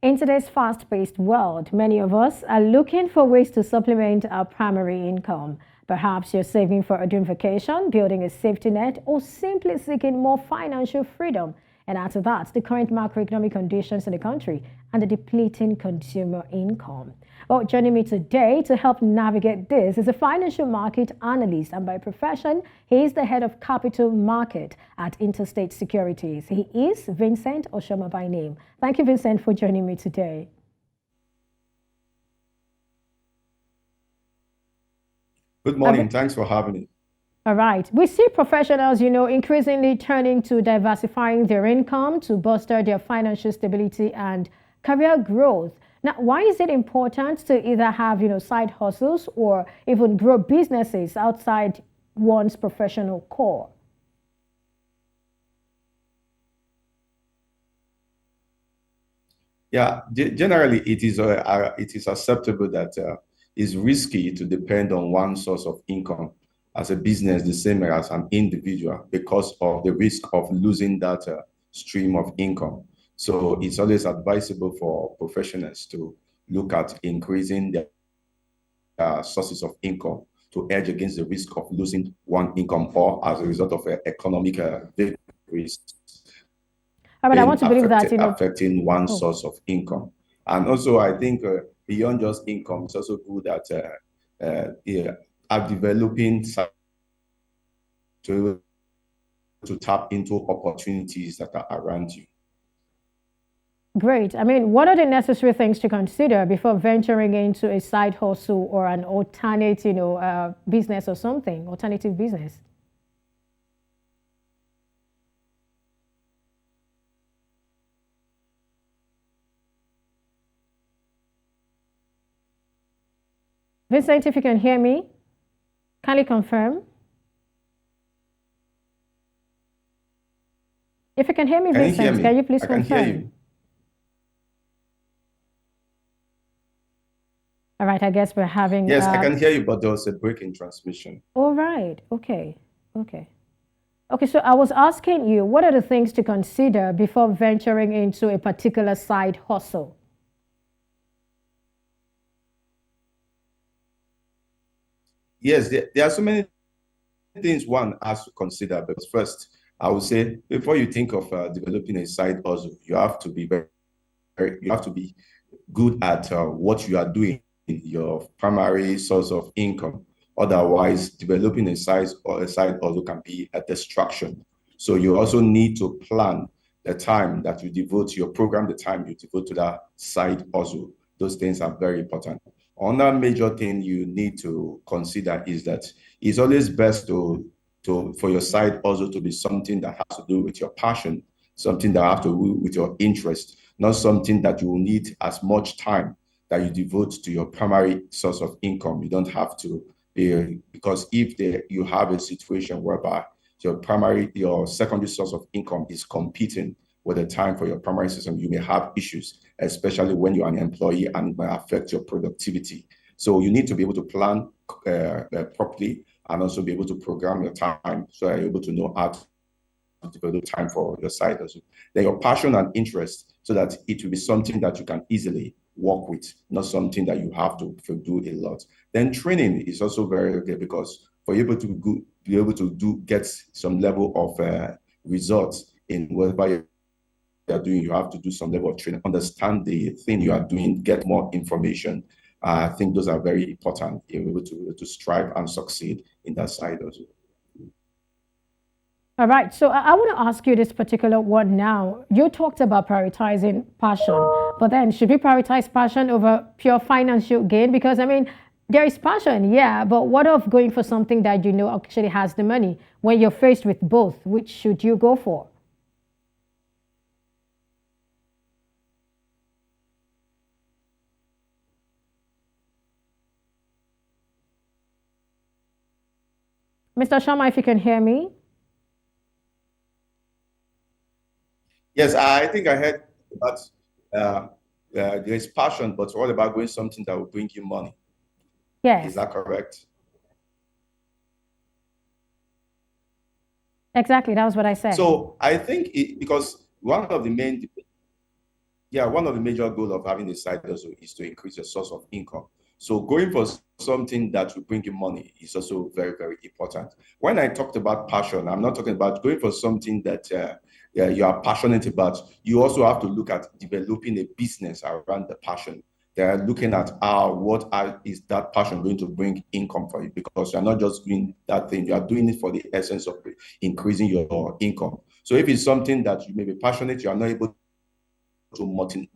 In today's fast-paced world, many of us are looking for ways to supplement our primary income. Perhaps you're saving for a dream vacation, building a safety net, or simply seeking more financial freedom. And add to that, the current macroeconomic conditions in the country and the depleting consumer income. Well, joining me today to help navigate this is a financial market analyst, and by profession, he is the head of capital market at Interstate Securities. He is Vincent Oshoma by name. Thank you, Vincent, for joining me today. Good morning. Thanks for having me. All right. We see professionals, increasingly turning to diversifying their income to bolster their financial stability and career growth. Now, why is it important to either have, side hustles or even grow businesses outside one's professional core? Yeah, generally it is acceptable that it's risky to depend on one source of income as a business the same as an individual because of the risk of losing that stream of income. So it's always advisable for professionals to look at increasing their sources of income to hedge against the risk of losing one income or as a result of economic vagaries But I want to believe that, affecting one source of income. And also, I think beyond just income, it's also good at yeah, are developing to tap into opportunities that are around you. Great. I mean, what are the necessary things to consider before venturing into a side hustle or an alternate, business or something, alternative business? Vincent, if you can hear me, kindly confirm. If you can hear me, Can you hear Vincent, me? can you please I can hear confirm? you. All right, I guess we're having, Yes, I can hear you, but there was a break in transmission. all right, okay, okay. Okay, so I was asking you, what are the things to consider before venturing into a particular side hustle? Yes, there are so many things one has to consider. But first, I would say before you think of developing a side hustle, you have to be you have to be good at what you are doing, your primary source of income. Otherwise, developing a side hustle can be a distraction. So you also need to plan the time that you devote to your program, the time you devote to that side hustle. Those things are very important. Another major thing you need to consider is that it's always best for your side hustle to be something that has to do with your passion, something that has to do with your interest, not something that you will need as much time that you devote to your primary source of income. You don't have to, because if you have a situation whereby your secondary source of income is competing with the time for your primary system, you may have issues, especially when you're an employee and it might affect your productivity. So you need to be able to plan properly and also be able to program your time so you're able to know how to develop time for your side hustle. Then your passion and interest so that it will be something that you can easily work with, not something that you have to do a lot. Then training is also very okay because for you be able to get some level of results in whatever you're doing, you have to do some level of training, understand the thing you are doing, get more information. I think those are very important if you're able to strive and succeed in that side also. All right, so I want to ask you this particular one now. You talked about prioritizing passion, but then should we prioritize passion over pure financial gain? Because I mean, there is passion, yeah, but what of going for something that you know actually has the money? When you're faced with both, which should you go for? Mr. Sharma, if you can hear me. Yes, I think I heard that there is passion, but what about going something that will bring you money? Is Yes, that correct? exactly. That was what I said. So I think because one of the main Yeah, one of the major goals of having a side hustle is to increase your source of income. So going for something that will bring you money is also very, very important. When I talked about passion, I'm not talking about going for something that you are passionate about. You also have to look at developing a business around the passion. They're looking at is that passion going to bring income for you, because you're not just doing that thing, you are doing it for the essence of increasing your income. So if it's something that you may be passionate, you are not able to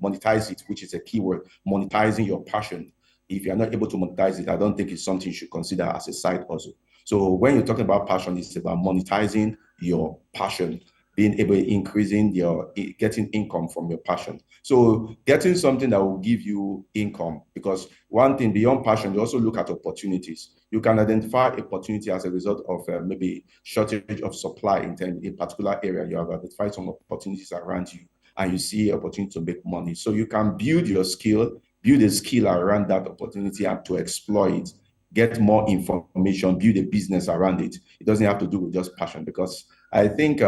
monetize it, which is a keyword, monetizing your passion. If you're not able to monetize it, I don't think it's something you should consider as a side hustle. So when you're talking about passion, it's about monetizing your passion, being able to increasing your getting income from your passion. So getting something that will give you income, because one thing beyond passion, you also look at opportunities. You can identify opportunity as a result of maybe shortage of supply in a particular area. You have identified some opportunities around you, and you see opportunity to make money. So you can build your skill, build a skill around that opportunity and to exploit it, get more information, build a business around it. It doesn't have to do with just passion, because I think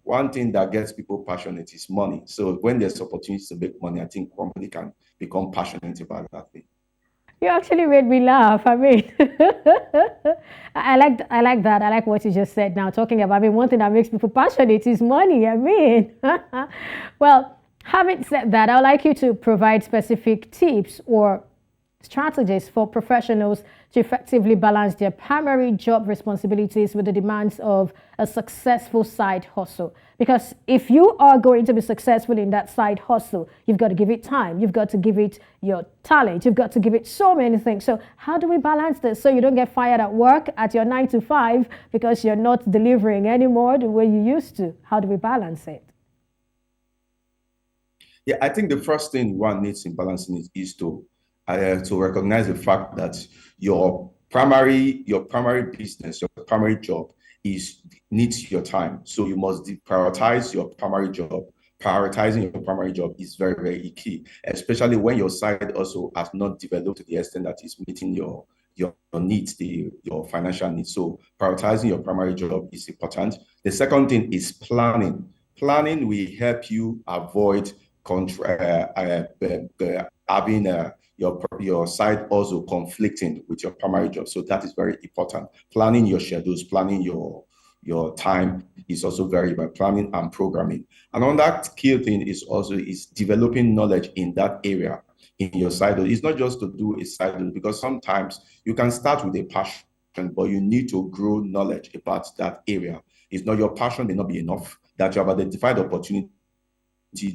one thing that gets people passionate is money. So when there's opportunities to make money, I think company can become passionate about that thing. You actually made me laugh. I mean, I like that. I like what you just said now, talking about, I mean, one thing that makes people passionate is money. I mean, well, having said that, I'd like you to provide specific tips or strategies for professionals to effectively balance their primary job responsibilities with the demands of a successful side hustle. Because if you are going to be successful in that side hustle, you've got to give it time, you've got to give it your talent, you've got to give it so many things. So, how do we balance this so you don't get fired at work at your 9 to 5 because you're not delivering anymore the way you used to? How do we balance it? Yeah, I think the first thing one needs in balancing it is to recognize the fact that your primary business, your primary job needs your time. So you must prioritize your primary job. Prioritizing your primary job is very, very key, especially when your side also has not developed to the extent that is meeting your needs, your financial needs. So prioritizing your primary job is important. The second thing is planning. Planning will help you avoid having your side also conflicting with your primary job. So that is very important. Planning your schedules, planning your time is also very important. Planning and programming. Another key thing is developing knowledge in that area in your side. It's not just to do a side, because sometimes you can start with a passion, but you need to grow knowledge about that area. It's not your passion may not be enough. That you have identified opportunity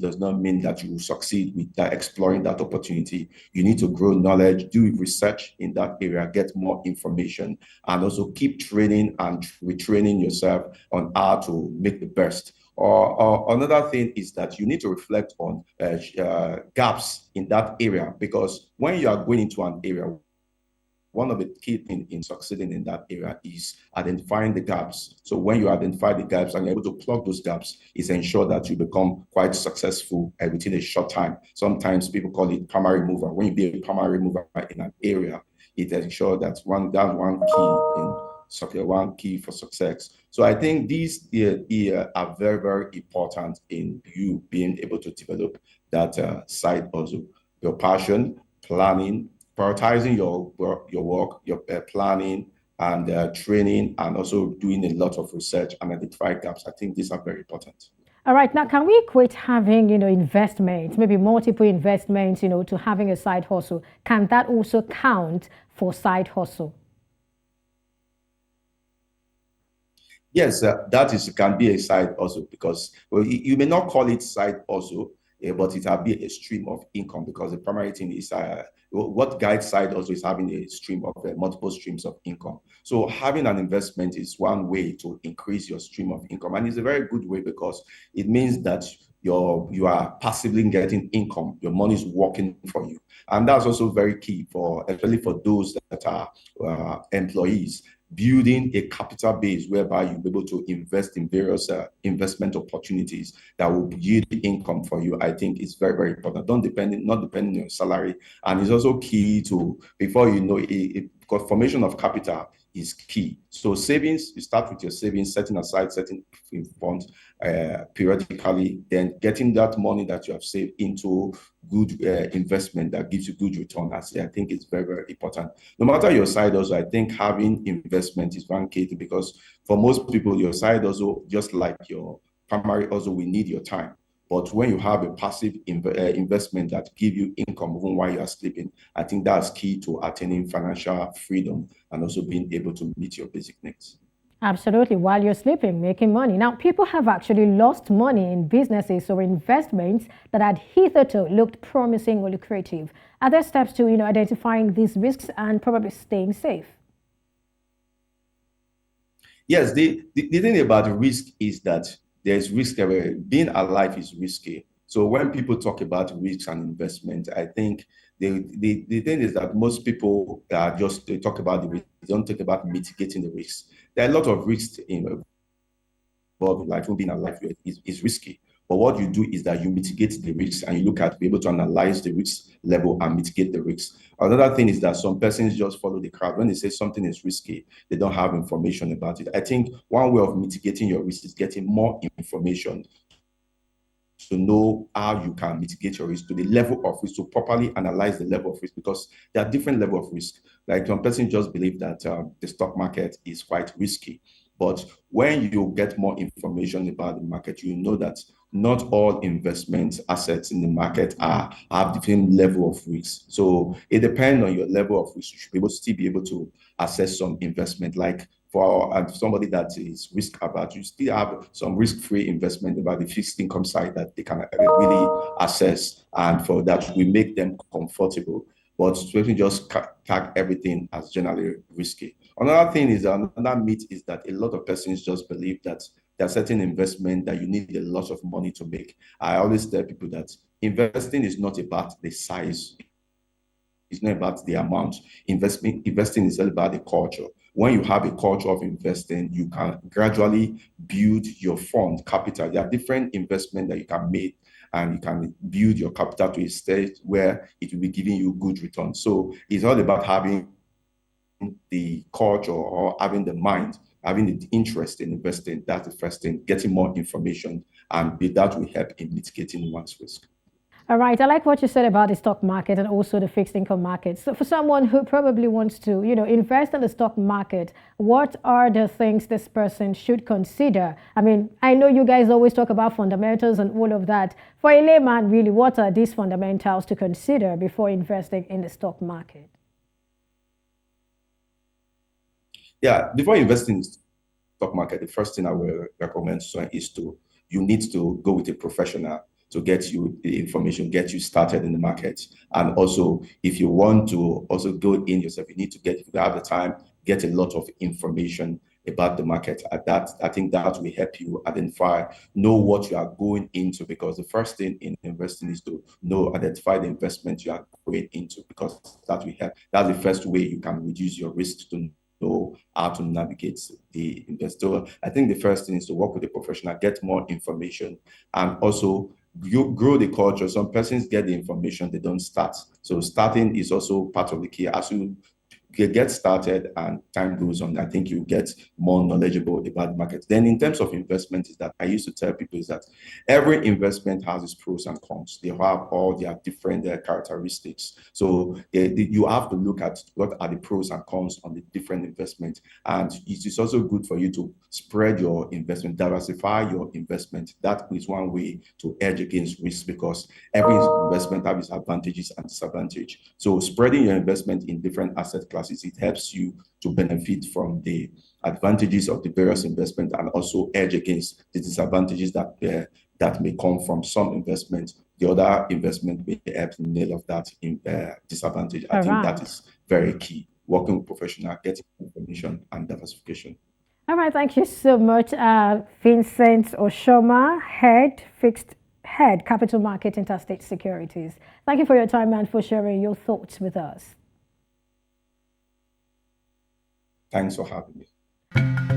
does not mean that you will succeed with that, exploring that opportunity. You need to grow knowledge, do research in that area, get more information, and also keep training and retraining yourself on how to make the best. Or another thing is that you need to reflect on gaps in that area, because when you are going into an area, one of the key things in succeeding in that area is identifying the gaps. So when you identify the gaps and you're able to plug those gaps, it's ensure that you become quite successful within a short time. Sometimes people call it primary mover. When you be a primary mover in an area, it ensures that's one key for success. So I think these are very, very important in you being able to develop that side also. Your passion, planning, prioritizing your work, your planning and training, and also doing a lot of research and identify gaps. I think these are very important. All right, now can we equate having, investments, maybe multiple investments, to having a side hustle? Can that also count for side hustle? Yes, can be a side also, because you may not call it side also, but it will be a stream of income, because the primary thing is what guides side also is having a stream of multiple streams of income. So having an investment is one way to increase your stream of income, and it's a very good way, because it means that you are passively getting income. Your money is working for you, and that's also very key especially for those that are employees. Building a capital base whereby you'll be able to invest in various investment opportunities that will yield income for you, I think is very, very important. Not depending on your salary. And it's also key to, before you know it, because formation of capital is key. So savings, you start with your savings, setting aside certain funds periodically, then getting that money that you have saved into good investment that gives you good return. I think it's very, very important. No matter your side also, I think having investment is one key, because for most people, your side also, just like your primary also, we need your time. But when you have a passive investment that give you income even while you are sleeping, I think that's key to attaining financial freedom and also being able to meet your basic needs. Absolutely, while you're sleeping, making money. Now, people have actually lost money in businesses or investments that had hitherto looked promising or lucrative. Are there steps to, identifying these risks and probably staying safe? Yes, the thing about risk is that there's risk everywhere. Being alive is risky. So when people talk about risks and investment, I think the thing is that most people they talk about the risk, they don't talk about mitigating the risks. There are a lot of risks involved in life. Being alive is risky. But what you do is that you mitigate the risks, and you be able to analyze the risk level and mitigate the risks. Another thing is that some persons just follow the crowd. When they say something is risky, they don't have information about it. I think one way of mitigating your risk is getting more information to know how you can mitigate your risk, to the level of risk, to properly analyze the level of risk, because there are different levels of risk. Like some person just believe that the stock market is quite risky. But when you get more information about the market, you know that not all investment assets in the market have the same level of risk. So it depends on your level of risk. You should be able to still be able to assess some investment. Like for somebody that is risk about, you still have some risk-free investment about the fixed income side that they can really assess, and for that we make them comfortable. But we just tag everything as generally risky. Another thing is, another myth is that a lot of persons just believe that there are certain investment that you need a lot of money to make. I always tell people that investing is not about the size. It's not about the amount. Investing is all about the culture. When you have a culture of investing, you can gradually build your fund capital. There are different investments that you can make, and you can build your capital to a stage where it will be giving you good returns. So it's all about having the culture, or having the mind, having the interest in investing. That's the first thing. Getting more information, and that will help in mitigating one's risk. All right. I like what you said about the stock market and also the fixed income market. So for someone who probably wants to, invest in the stock market, what are the things this person should consider? I mean, I know you guys always talk about fundamentals and all of that. For a layman, really, what are these fundamentals to consider before investing in the stock market? Yeah, before investing in the stock market, the first thing I will recommend is you need to go with a professional to get you the information, get you started in the market. And also, if you want to also go in yourself, you need to if you have the time, get a lot of information about the market. I think that will help you know what you are going into, because the first thing in investing is to identify the investment you are going into, because that will help. That's the first way you can reduce your risk, to know how to navigate the investor. I think the first thing is to work with a professional, get more information, and also grow the culture. Some persons get the information, they don't start. So starting is also part of the key. As you get started and time goes on, I think you get more knowledgeable about the market. Then in terms of investment, is that I used to tell people is that every investment has its pros and cons. They have all their different characteristics. So you have to look at what are the pros and cons on the different investments. And it is also good for you to spread your investment, diversify your investment. That is one way to hedge against risk, because every investment has its advantages and disadvantages. So spreading your investment in different asset classes, it helps you to benefit from the advantages of the various investments, and also hedge against the disadvantages that may come from some investments. The other investment may help nail of that disadvantage. I think that is very key. Working with professional, getting information, and diversification. All right, thank you so much, Vincent Oshoma, Head Capital Market, Interstate Securities. Thank you for your time and for sharing your thoughts with us. Thanks for having me.